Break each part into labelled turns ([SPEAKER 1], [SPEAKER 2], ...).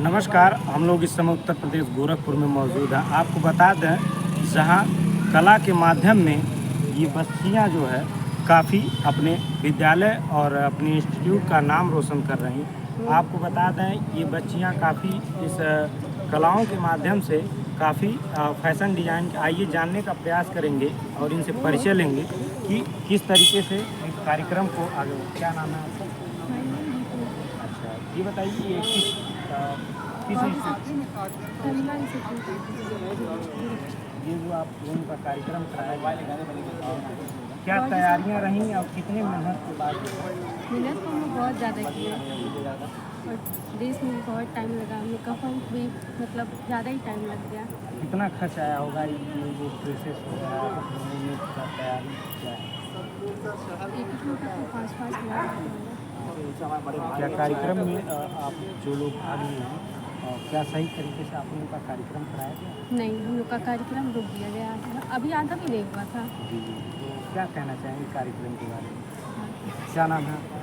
[SPEAKER 1] नमस्कार। हम लोग इस समय उत्तर प्रदेश गोरखपुर में मौजूद हैं। आपको बता दें, जहां कला के माध्यम में ये बच्चियां जो है काफ़ी अपने विद्यालय और अपने इंस्टीट्यूट का नाम रोशन कर रही हैं। आपको बता दें, ये बच्चियां काफ़ी इस कलाओं के माध्यम से काफ़ी फैशन डिज़ाइन, आइए जानने का प्रयास करेंगे और इनसे परिचय लेंगे कि किस तरीके से इस कार्यक्रम को आगे। क्या नाम है आपका? अच्छा, ये बताइए ये किस ये जो आप लोगों का कार्यक्रम कराया गया, क्या तैयारियां रहीं और कितने मेहनत के बाद?
[SPEAKER 2] मेहनत तो हमने बहुत ज़्यादा की है और ड्रेस में भी बहुत टाइम लगा, मेकअप में मतलब ज़्यादा ही टाइम लग गया।
[SPEAKER 1] कितना खर्च आया होगा ये जो प्रोसेस हो रहा है, बनने का तैयारी क्या है?
[SPEAKER 2] एक तो 5-5 हज़ार होगा।
[SPEAKER 1] क्या कार्यक्रम में आप जो लोग भाग लिए हैं, क्या सही तरीके से आप लोगों का कार्यक्रम कराया गया?
[SPEAKER 2] नहीं, हम लोग का कार्यक्रम रुक दिया गया है, अभी आधा भी नहीं हुआ था।
[SPEAKER 1] जी जी, तो क्या कहना चाहेंगे कार्यक्रम के बारे में? क्या नाम है आपका?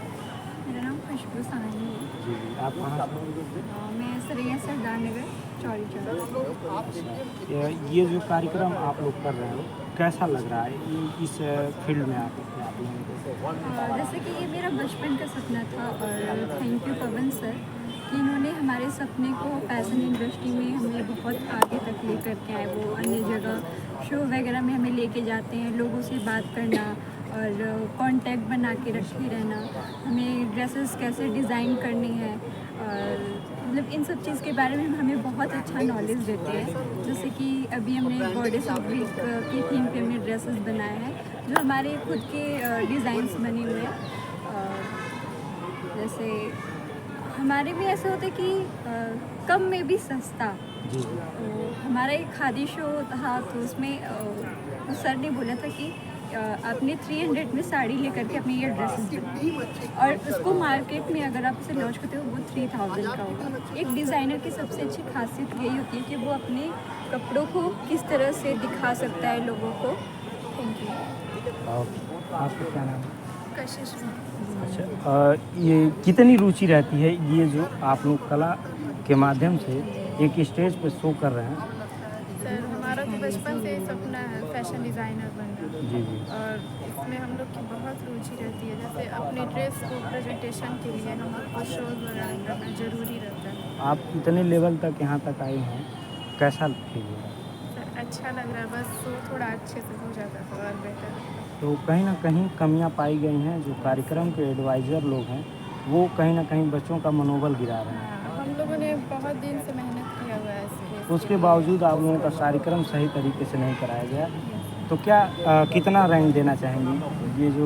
[SPEAKER 2] मेरा नाम खुशबू साहनी है।
[SPEAKER 1] जी जी, आप कहाँ से?
[SPEAKER 2] मैं सरैया सरदार नगर चौड़ी चौक।
[SPEAKER 1] ये जो कार्यक्रम आप लोग कर रहे हो, कैसा लग रहा है इस फील्ड में आप लोगों को?
[SPEAKER 2] जैसे कि ये मेरा बचपन का सपना था और थैंक यू पवन सर कि इन्होंने हमारे सपने को फैशन इंडस्ट्री में हमें बहुत आगे तक लेकर के आए। वो अन्य जगह शो वगैरह में हमें लेके जाते हैं, लोगों से बात करना और कांटेक्ट बना के रखे रहना, हमें ड्रेसेस कैसे डिज़ाइन करनी है और मतलब इन सब चीज़ के बारे में हमें बहुत अच्छा नॉलेज देते हैं। जैसे कि अभी हमने गॉडेस ऑफ ग्रीक की थीम पे हमने ड्रेसेस बनाए हैं जो हमारे खुद के डिज़ाइंस बने हुए हैं। जैसे हमारे भी ऐसे होता है कि कम में भी सस्ता।
[SPEAKER 1] जी
[SPEAKER 2] तो हमारा एक खादी शो था, तो उसमें उस सर ने बोला था कि आपने 300 में साड़ी लेकर के अपनी ये ड्रेसेस बनाई और उसको मार्केट में अगर आप उसे लॉन्च करते हो वो 3000 का होगा। एक डिज़ाइनर की सबसे अच्छी खासियत यही होती है कि वो अपने कपड़ों को किस तरह से दिखा सकता है लोगों को। Thank you.
[SPEAKER 1] आपका क्या नाम है?
[SPEAKER 2] कशिश।
[SPEAKER 1] अच्छा, ये कितनी रुचि रहती है ये जो आप लोग कला के माध्यम से एक स्टेज पे शो कर रहे हैं?
[SPEAKER 3] सर, हमारा तो बचपन से सपना है फैशन डिज़ाइनर बनना।
[SPEAKER 1] जी जी,
[SPEAKER 3] और इसमें हम लोग की बहुत रुचि रहती है। जैसे अपने ड्रेस को प्रेजेंटेशन के लिए हम लोग को शोज वगैरह करना ज़रूरी रहता है।
[SPEAKER 1] आप कितने लेवल तक यहाँ तक आए हैं, कैसा फील हो रहा है?
[SPEAKER 3] सर, अच्छा लग रहा है, बस शो थोड़ा अच्छे से हो जाता तो और बेटर।
[SPEAKER 1] तो कहीं ना कहीं कमियां पाई गई हैं, जो कार्यक्रम के एडवाइज़र लोग हैं वो कहीं ना कहीं बच्चों का मनोबल गिरा रहे हैं।
[SPEAKER 3] हाँ, हम लोगों ने बहुत दिन से मेहनत किया हुआ है इसके।
[SPEAKER 1] उसके बावजूद आप लोगों का कार्यक्रम सही तरीके से नहीं कराया गया, तो क्या कितना रैंक देना चाहेंगी ये जो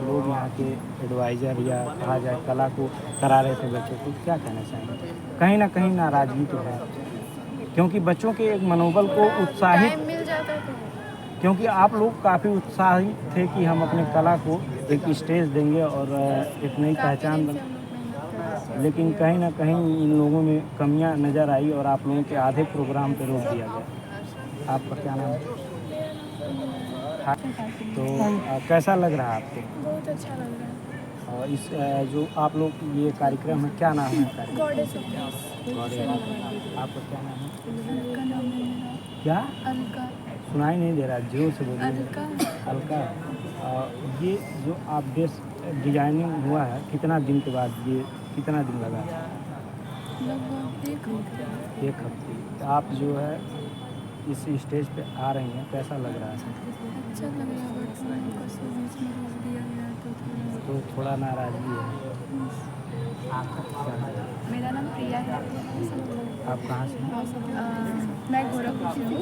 [SPEAKER 1] लोग यहाँ के एडवाइज़र या कहा जाए कला को करा रहे थे बच्चों को, क्या कहना चाहेंगे? कहीं ना कहीं नाराज़गी तो है, क्योंकि बच्चों के एक मनोबल को उत्साहित,
[SPEAKER 3] टाइम मिल जाता तो
[SPEAKER 1] क्योंकि आप लोग काफ़ी उत्साहित थे कि हम अपने कला को एक स्टेज देंगे और एक नई
[SPEAKER 3] काफ़ी
[SPEAKER 1] पहचान
[SPEAKER 3] दिन से
[SPEAKER 1] बन,
[SPEAKER 3] हम लोग मेहनत कर रहे थे।
[SPEAKER 1] लेकिन कहीं ना कहीं इन लोगों में कमियां नज़र आई और आप लोगों के आधे प्रोग्राम पे रोक दिया गया। आपका क्या नाम है? हाँ, तो कैसा लग रहा है आपको?
[SPEAKER 3] बहुत अच्छा लग रहा है।
[SPEAKER 1] और इस जो आप लोग ये कार्यक्रम है, क्या नाम है कार्यक्रम?
[SPEAKER 3] Goddess of peace.
[SPEAKER 1] आपका क्या नाम है?
[SPEAKER 3] अलका नाम है मेरा।
[SPEAKER 1] क्या
[SPEAKER 3] अलका।
[SPEAKER 1] सुनाई नहीं दे रहा, जोर से बोलिए।
[SPEAKER 3] अलका।
[SPEAKER 1] हल्का। ये जो आप ड्रेस डिजाइनिंग हुआ है, कितना दिन के बाद, ये कितना दिन लगा?
[SPEAKER 3] लगभग 1 हफ्ते।
[SPEAKER 1] एक हफ्ते। तो आप जो है इस स्टेज पे आ रही हैं, कैसा लग रहा है?
[SPEAKER 3] अच्छा लग रहा है, बट हम लोग का शो बीच में रोक दिया गया तो
[SPEAKER 1] तो थोड़ा नाराज़गी है। आपका क्या नाम है?
[SPEAKER 2] मेरा नाम प्रिया है।
[SPEAKER 1] आप कहाँ से हैं?
[SPEAKER 2] मैं गोरखपुर से हूँ।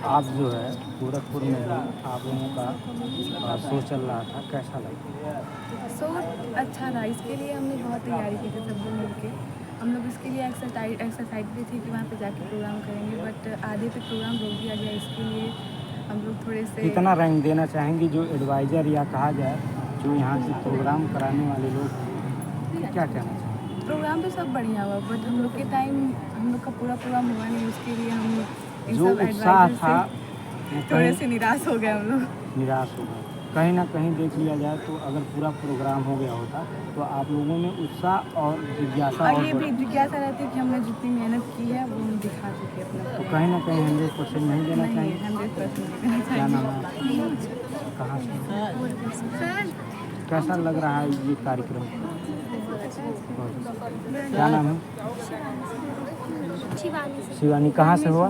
[SPEAKER 1] आप जो है गोरखपुर में भी आप लोगों का शो चल रहा था, कैसा लगा?
[SPEAKER 2] सो अच्छा था, इसके लिए हमने बहुत तैयारी की थी सब लोग मिलके। हम लोग इसके लिए एक्सरसाइज भी थी कि वहाँ पे जाके प्रोग्राम करेंगे, बट आधे पे प्रोग्राम रोक दिया गया। इसके लिए हम लोग थोड़े से
[SPEAKER 1] कितना रैंक देना चाहेंगे जो एडवाइज़र या कहा जाए जो यहाँ से प्रोग्राम कराने वाले लोग, क्या कहना चाहेंगे?
[SPEAKER 2] प्रोग्राम तो सब बढ़िया हुआ, बट हम लोग के टाइम हम लोग का पूरा प्रोग्राम हुआ नहीं। उसके लिए हम इन
[SPEAKER 1] जो
[SPEAKER 2] सब
[SPEAKER 1] उत्साह
[SPEAKER 2] एडवाइजर
[SPEAKER 1] था
[SPEAKER 2] से थोड़े से निराश हो गए हम लोग।
[SPEAKER 1] निराश हो गए। कहीं ना कहीं देख लिया जाए तो अगर पूरा प्रोग्राम हो गया होता तो आप लोगों में उत्साह और जिज्ञासा
[SPEAKER 4] और ये
[SPEAKER 1] और
[SPEAKER 4] भी जिज्ञासा रहती है कि हमने जितनी मेहनत की है वो हम दिखा चुके अपना।
[SPEAKER 1] तो कहीं ना कहीं 100% नहीं देना चाहिए।
[SPEAKER 4] 100%
[SPEAKER 1] क्या नाम है, कहाँ से, कैसा लग रहा है ये कार्यक्रम? क्या नाम है? शिवानी। कहाँ से हुआ?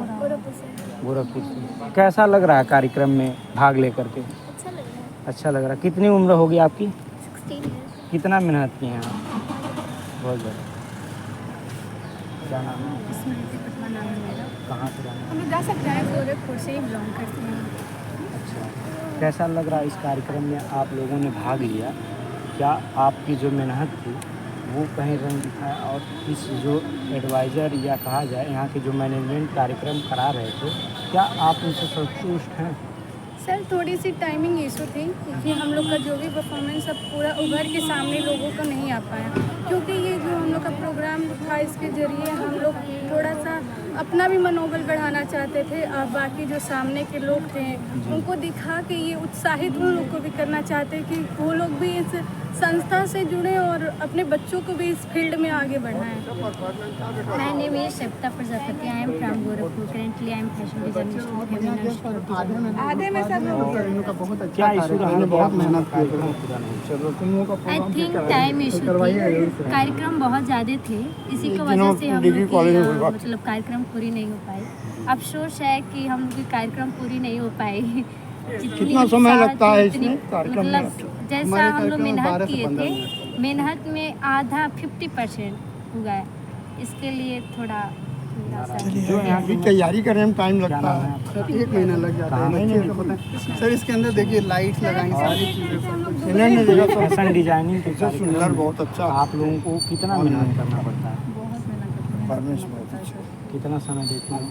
[SPEAKER 1] गोरखपुर से। कैसा लग रहा है कार्यक्रम में भाग लेकर के? अच्छा लग रहा है। कितनी उम्र होगी आपकी?
[SPEAKER 5] 16
[SPEAKER 1] कितना मेहनत की हैं आप? बहुत ज़्यादा। क्या नाम है? कहाँ से रहना है?
[SPEAKER 3] हम लोग जा सकते हैं, गोरखपुर से ही बिलोंग करते हैं।
[SPEAKER 1] अच्छा, कैसा लग रहा है इस कार्यक्रम में आप लोगों ने भाग लिया? क्या आपकी जो मेहनत थी वो कहीं रंग दिखाया? और इस जो एडवाइज़र या कहा जाए यहाँ के जो मैनेजमेंट कार्यक्रम करा रहे थे, क्या आप उनसे संतुष्ट हैं?
[SPEAKER 3] सर थोड़ी सी टाइमिंग इशू थी क्योंकि हम लोग का जो भी परफॉर्मेंस अब पूरा उभर के सामने लोगों को नहीं आ पाया, क्योंकि ये जो हम लोग का प्रोग्राम था इसके ज़रिए हम लोग थोड़ा सा अपना भी मनोबल बढ़ाना चाहते थे और बाकी जो सामने के लोग थे उनको दिखा के ये उत्साहित उन लोग को भी करना चाहते कि वो लोग भी इस संस्था से जुड़े और अपने बच्चों को भी इस फील्ड में आगे बढ़ाएं।
[SPEAKER 5] My name is Shepta Prajapati. I am from Gorakhpur. Currently, I am fashion designer.
[SPEAKER 4] आधे में सब लोग हैं।
[SPEAKER 1] क्या इशू रहा? बहुत मेहनत कार्यक्रम पूरा नहीं।
[SPEAKER 5] I think time issue थी। कार्यक्रम बहुत ज़्यादा थे, इसी की वजह से हम लोग की मतलब कार्यक्रम पूरी नहीं हो पाई। अफसोस है कि हम लोग की कार्यक्रम पूरी नहीं हो पाई।
[SPEAKER 6] कितना समय लगता है इसमें कार्यक्रम में?
[SPEAKER 5] मतलब जैसा हम लोग मेहनत किए थे, मेहनत में आधा 50% हुआ है, इसके लिए थोड़ा
[SPEAKER 1] जो यहाँ
[SPEAKER 6] अभी तैयारी करने में टाइम
[SPEAKER 1] क्या
[SPEAKER 6] लगता
[SPEAKER 1] नाम
[SPEAKER 6] है।
[SPEAKER 1] है?
[SPEAKER 7] सर 1 महीना लग जाता है बच्चे को पता है। सर इसके अंदर देखिए लाइट्स लगाई सारी चीज़ें।
[SPEAKER 6] इन्होंने देखा तो
[SPEAKER 1] फैशन डिजाइनिंग के
[SPEAKER 6] अच्छा सुंदर,
[SPEAKER 1] कार्यक्रम
[SPEAKER 6] बहुत अच्छा।
[SPEAKER 1] आप लोगों को कितना मेहनत करना पड़ता है?
[SPEAKER 4] बहुत मेहनत करते हैं।
[SPEAKER 6] परफॉर्मेंस बहुत अच्छा।
[SPEAKER 1] कितना समय देते हैं?